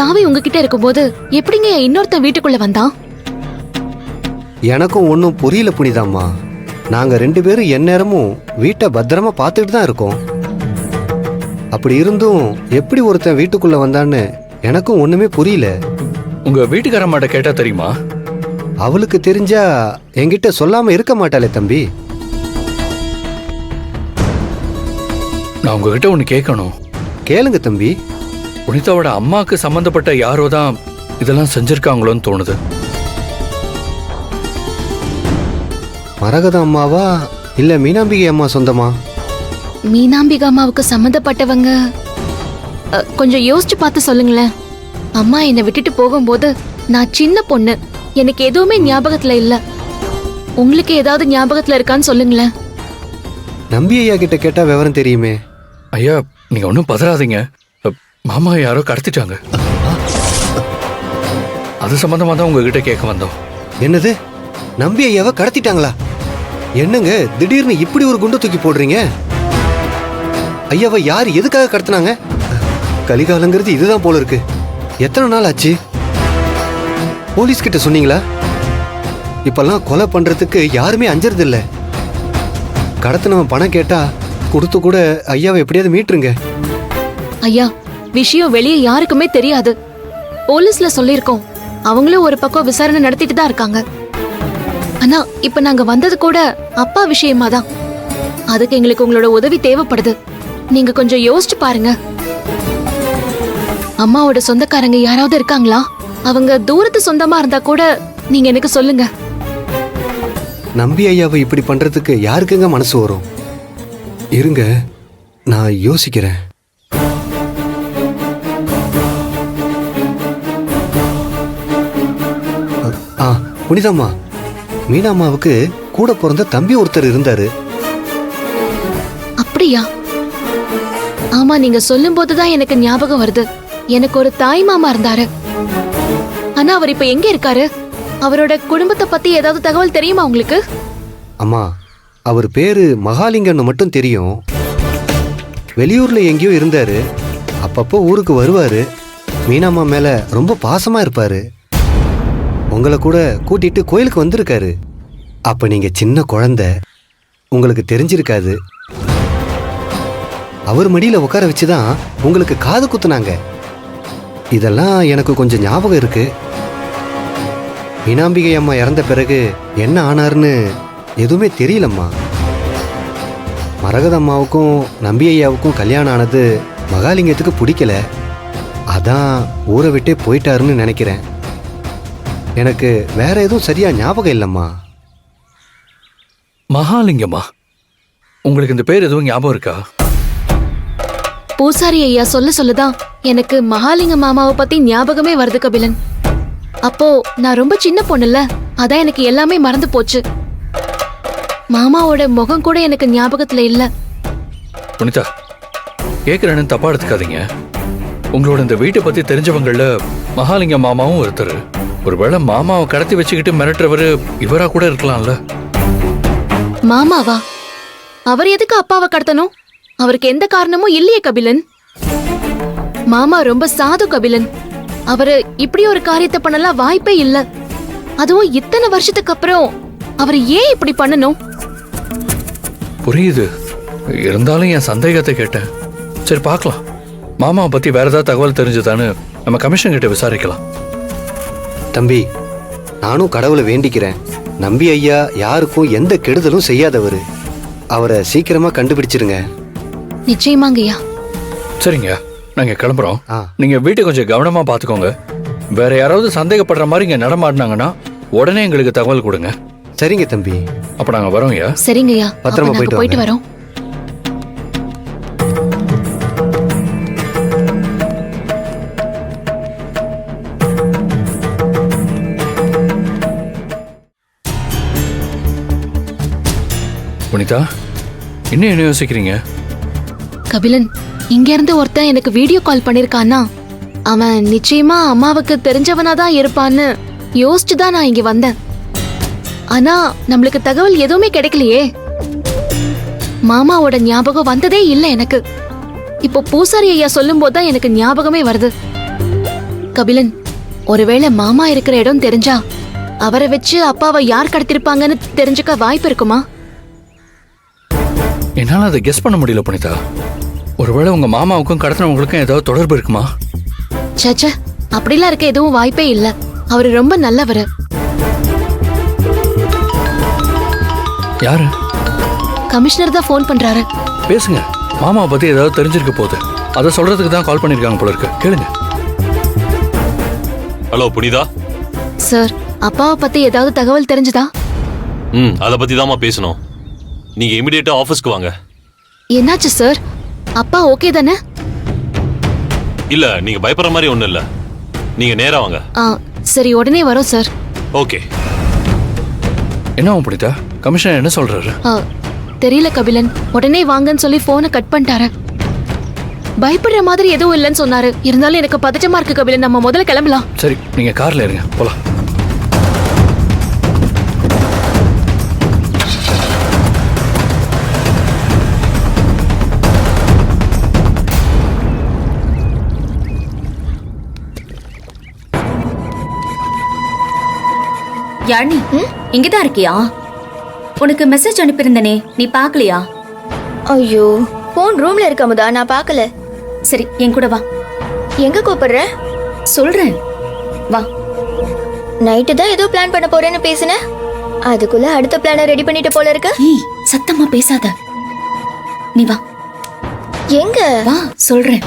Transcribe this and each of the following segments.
சாவி உங்ககிட்ட இருக்கும்போது எப்படிங்க இன்னொருத்தன் வீட்டுக்குள்ள வந்தான்? எனக்கும் ஒன்றும் புரியல புனிதாம்மா. நாங்க 2 பேரும் எந்நேரமும் வீட்டை பத்திரமா பார்த்துட்டு தான் இருக்கோம். அப்படி இருந்தும் எப்படி ஒருத்தன் வீட்டுக்குள்ள வந்தான்னு எனக்கும் ஒண்ணுமே புரியல. உங்க வீட்டுக்காரம்மாட்ட கேட்டா தெரியுமா? அவளுக்கு தெரிஞ்சா என்கிட்ட சொல்லாம இருக்க மாட்டாளே தம்பி. நான் உங்ககிட்ட ஒண்ணு கேட்கணும். கேளுங்க தம்பி. புனிதாவோட அம்மாக்கு சம்பந்தப்பட்ட யாரோ தான் இதெல்லாம் செஞ்சிருக்காங்களோன்னு தோணுது. மரகத அம்மாவா இல்ல மீனாம்பிகை அம்மா சொந்தமா? மீனாம்பிகா அம்மாவுக்கு சம்மந்தப்பட்டவங்க கொஞ்சம் யோசிச்சு பார்த்து சொல்லுங்களேன். அம்மா என்னை விட்டுட்டு போகும்போது நான் சின்ன பொண்ணு, எனக்கு எதுவுமே ஞாபகத்துல இல்ல. உங்களுக்கு ஏதாவது ஞாபகத்துல இருக்கான்னு சொல்லுங்களேன். நம்பி ஐயா கிட்ட கேட்டா விவரம் தெரியுமே. ஐயா, நீங்க ஒன்றும் பதறாதீங்க. மாமா யாரோ கடத்திட்டாங்க. அது சம்பந்தமா தான் உங்ககிட்ட கேட்க வந்தோம். என்னது, நம்பி ஐயாவை கடத்திட்டாங்களா? என்னங்க திடீர்னு இப்படி ஒரு குண்டு தூக்கி போடுறீங்க? ஐயாவை யார் எதுக்காக கடத்தினாங்க? கலிகாலங்கிறது இதுதான் போல இருக்கு. எத்தனை நாள் ஆச்சு? போலீஸ் கிட்ட சொன்னீங்களா? இப்பெல்லாம் கொலை பண்றதுக்கு யாருமே அஞ்சறது இல்ல. கடத்தினவன் பணம் கேட்டா கொடுத்து கூட ஐயாவை எப்படியாவது மீட்டுருங்க. ஐயா, விஷயம் வெளியே யாருக்குமே தெரியாது. போலீஸ்ல சொல்லிருக்கோம். அவங்களும் ஒரு பக்கம் விசாரணை நடத்திட்டு தான் இருக்காங்க. ஆனா இப்ப நாங்க வந்தது கூட அப்பா விஷயமா தான். அதுக்கு எங்களுக்கு உங்களோட உதவி தேவைப்படுது. நீங்க கொஞ்சம் யோசிச்சு பாருங்க. அம்மாவோட சொந்தக்காரங்க யாராவது இருக்காங்களா? அவங்க தூரத்து சொந்தமா இருந்தா கூட நீங்க எனக்கு சொல்லுங்க. நம்பி ஐயாவை இப்படி பண்றதுக்கு யாருக்குங்க மனசு வரும்? இருங்க, நான் யோசிக்கிறேன். புனிதம்மா, மீனாம்மாவுக்கு கூட பிறந்த தம்பி ஒருத்தர் இருந்தாரு. அப்படியா? ஆமா, நீங்க சொல்லும் போதுதான் எனக்கு ஞாபகம் வருது. எனக்கு ஒரு தாய் மாமா இருந்தாரு. ஆனா அவர் இப்ப எங்க இருக்காரு? அவரோட குடும்பத்தை பத்தி ஏதாவது தகவல் தெரியுமா உங்களுக்கு? அம்மா, அவர் பேரு மகாலிங்கன்னு மட்டும் தெரியும். வெளியூர்ல எங்கேயோ இருந்தாரு. அப்பப்போ ஊருக்கு வருவாரு. மீனாம்மா மேல ரொம்ப பாசமா இருப்பாரு. உங்களை கூட கூட்டிட்டு கோயிலுக்கு வந்திருக்காரு. அப்ப நீங்க சின்ன குழந்தை, உங்களுக்கு தெரிஞ்சிருக்காது. அவர் மடியில உட்கார வச்சுதான் உங்களுக்கு காது குத்துனாங்க. இதெல்லாம் எனக்கு கொஞ்சம் ஞாபகம் இருக்கு. மீனாம்பிகை அம்மா இறந்த பிறகு என்ன ஆனார்னு எதுவுமே தெரியலம்மா. மரகத அம்மாவுக்கும் நம்பி ஐயாவுக்கும் கல்யாணம் ஆனது மகாலிங்கத்துக்கு பிடிக்கல. அதான் ஊரை விட்டே போயிட்டாருன்னு நினைக்கிறேன். எனக்கு வேற எதுவும் சரியா ஞாபகம் இல்லம்மா. மகாலிங்கம்மா, உங்களுக்கு இந்த பேர் எதுவும் ஞாபகம் இருக்கா? பூசாரி ஐயா சொல்லுதான் எனக்கு மகாலிங்க மாமாவை பத்தி ஞாபகமே வருது கபிலன். அப்போ நான் ரொம்ப சின்ன பொண்ணுல, அதான் எனக்கு எல்லாமே மறந்து போச்சு. மாமாவோட முகம் கூட எனக்கு ஞாபகத்துல இல்ல. புனிதா, கேக்குறேன்னு தப்பா எடுத்துக்காதீங்க. உங்களோட இந்த வீட்டை பத்தி தெரிஞ்சவங்கள மகாலிங்க மாமாவும் ஒருத்தர். ஒருவேளை மாமாவை கடத்தி வச்சுக்கிட்டு மிரட்டுறவரு இவரா கூட இருக்கலாம்ல. மாமாவா? அவர் எதுக்கு அப்பாவை கடத்தணும்? அவருக்கு எந்த காரணமும் இல்லையே கபிலன். மாமா ரொம்ப சாது கபிலன். அவரு இப்படி ஒரு காரியத்தை பண்ணலாம் வாய்ப்பே இல்ல. அதுவும் இத்தனை வருஷத்துக்கு அப்புறம் அவர் ஏன் இப்படி பண்ணணும்? புரியுது. இருந்தாலும் என் சந்தேகத்தை கேட்டேன். சரி, பார்க்கலாம். மாமாவை பத்தி வேற ஏதாவது தகவல் தெரிஞ்சதான்னு நம்ம கமிஷன் கிட்ட விசாரிக்கலாம். தம்பி, நானும் கடவுளை வேண்டிக்கிறேன். நம்பி ஐயா யாருக்கும் எந்த கெடுதலும் செய்யாதவரு. அவரை சீக்கிரமா கண்டுபிடிச்சிருங்க. நிச்சயமாங்கய்யா. சரிங்க, நாங்க கிளம்புறோம். ஆ. நீங்க வீட்டை கொஞ்சம் கவனமா பாத்துக்கோங்க. வேற யாராவது சந்தேகப்படுற மாதிரி இங்க நடமாடினாங்கன்னா உடனே எங்களுக்கு தகவல் கொடுங்க. சரிங்க தம்பி. அப்ப நாங்க வரோம். சரிங்கய்யா, பத்திரமா அப்ப நாங்க போயிட்டு போயிட்டு வாங்க. வரோம். புனிதா, இன்னும் என்ன யோசிக்கிறீங்க? கபிலன், இங்க இருந்து ஒருத்தன் எனக்கு வீடியோ கால் பண்ணிருக்கானா, அவன் நிச்சயமா அம்மாவுக்கு தெரிஞ்சவனா தான் இருப்பான்னு யோசிச்சுதான் நான் இங்க வந்தேன். ஆனா நம்மளுக்கு தகவல் எதுவுமே கிடைக்கலையே. மாமாவோட ஞாபகம் வந்ததே இல்ல எனக்கு. இப்போ பூசாரி ஐயா சொல்லும் போதுதான் எனக்கு ஞாபகமே வருது. கபிலன், ஒருவேளை மாமா இருக்கிற இடம் தெரிஞ்சா அவரை வச்சு அப்பாவை யார் கடத்திருப்பாங்கன்னு தெரிஞ்சுக்க வாய்ப்பு இருக்குமா? என்னால அதை கெஸ் பண்ண முடியல புனிதா. ஒருவேளை உங்க மாமாவுக்கும் கடத்தினவங்களுக்கும் ஏதாவது தொடர்பு இருக்குமா? சச்ச, அப்படிலாம் இருக்க எதுவும் வாய்ப்பே இல்ல. அவரு ரொம்ப நல்லவரு. யாரு? கமிஷனர் தான் ஃபோன் பண்றாரு. பேசுங்க. மாமாவை பத்தி ஏதாவது தெரிஞ்சிருக்க போகுது. அதை சொல்றதுக்கு தான் கால் பண்ணிருக்காங்க போல இருக்கு. கேளுங்க. ஹலோ புனிதா. சார், அப்பாவை பத்தி ஏதாவது தகவல் தெரிஞ்சதா? அதை பத்தி தாமா பேசணும். நீங்க இமிடியேட்டா ஆபீஸ்க்கு வாங்க. என்னாச்சு சார்? அப்பா ஓகே தானே? இல்ல நீங்க பயப்படுற மாதிரி ஒண்ணும் இல்ல. நீங்க நேரா வாங்க. சரி, உடனே வரோம் சார். ஓகே. என்ன புனிதா, கமிஷனர் என்ன சொல்றாரு? தெரியல கபிலன், உடனே வாங்கன்னு சொல்லி போனை கட் பண்ணிட்டாரு. பயப்படுற மாதிரி எதுவும் இல்லைன்னு சொன்னாரு. இருந்தாலும் எனக்கு பதட்டமா இருக்கு கபிலன். நம்ம முதல்ல கிளம்பலாம். சரி, நீங்க கார்ல இருங்க, போலாம். யாழ்னி, இங்கதான் இருக்கியா? உனக்கு மெசேஜ் அனுப்பியிருந்தனே, நீ பாக்கலையா? ஐயோ, போன் ரூம்ல இருக்க முதா, நான் பார்க்கல. சரி, என் கூட வா. எங்க கூப்பிடுற? சொல்றேன், வா. நைட்டு தான் ஏதோ பிளான் பண்ண போறேன்னு பேசுன, அதுக்குள்ள அடுத்த பிளான ரெடி பண்ணிட்டு போல இருக்கு. ஏய், சத்தமா பேசாத. நீ வா. எங்க? வா, சொல்றேன்.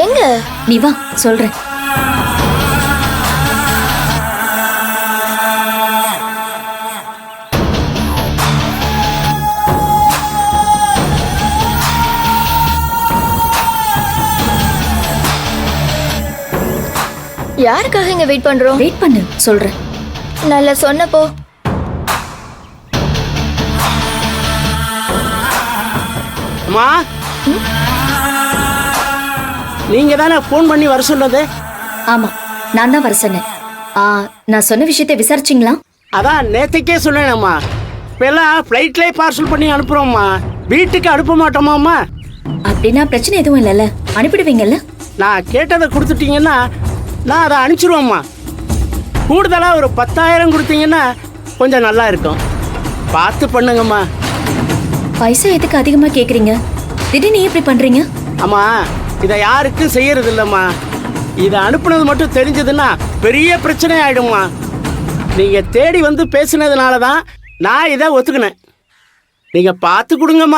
எங்க? நீ வா, சொல்றேன். யாருக்காக இங்க வெயிட் பண்றோம்? வெயிட் பண்ணு, சொல்றேன். நல்லா சொன்னப்போ. அம்மா, நீங்க தானே போன் பண்ணி வர சொன்னது? ஆமா, நான் தான் வர சொன்னேன். நான் சொன்ன விஷயத்தை விசாரிச்சிங்களா? அதான் நேத்தைக்கே சொன்னேனம்மா. இப்பெல்லாம் ஃப்ளைட்லேயே பார்சல் பண்ணி அனுப்புறோம்மா, வீட்டுக்கு அனுப்ப மாட்டோமாம்மா. அப்படின்னா பிரச்சனை எதுவும் இல்லைல்ல, அனுப்பிடுவீங்கல்ல? நான் கேட்டதை கொடுத்துட்டீங்கன்னா நான் அதை அனுப்பிச்சிருவோம்மா. கூடுதலாக ஒரு 10,000 கொடுத்தீங்கன்னா கொஞ்சம் நல்லா இருக்கும். பார்த்து பண்ணுங்கம்மா. பைசா எதுக்கு அதிகமா கேக்குறீங்க? திடீர்னு இப்படி பண்றீங்க? அம்மா, இதை யாருக்கும் செய்யறது இல்லைம்மா. இதை அனுப்புனது மட்டும் தெரிஞ்சதுன்னா பெரிய பிரச்சனை ஆயிடும்மா. நீங்க தேடி வந்து பேசுனதுனால தான் நான் இதை ஒத்துக்கினேன். நீங்க பார்த்து கொடுங்கம்மா.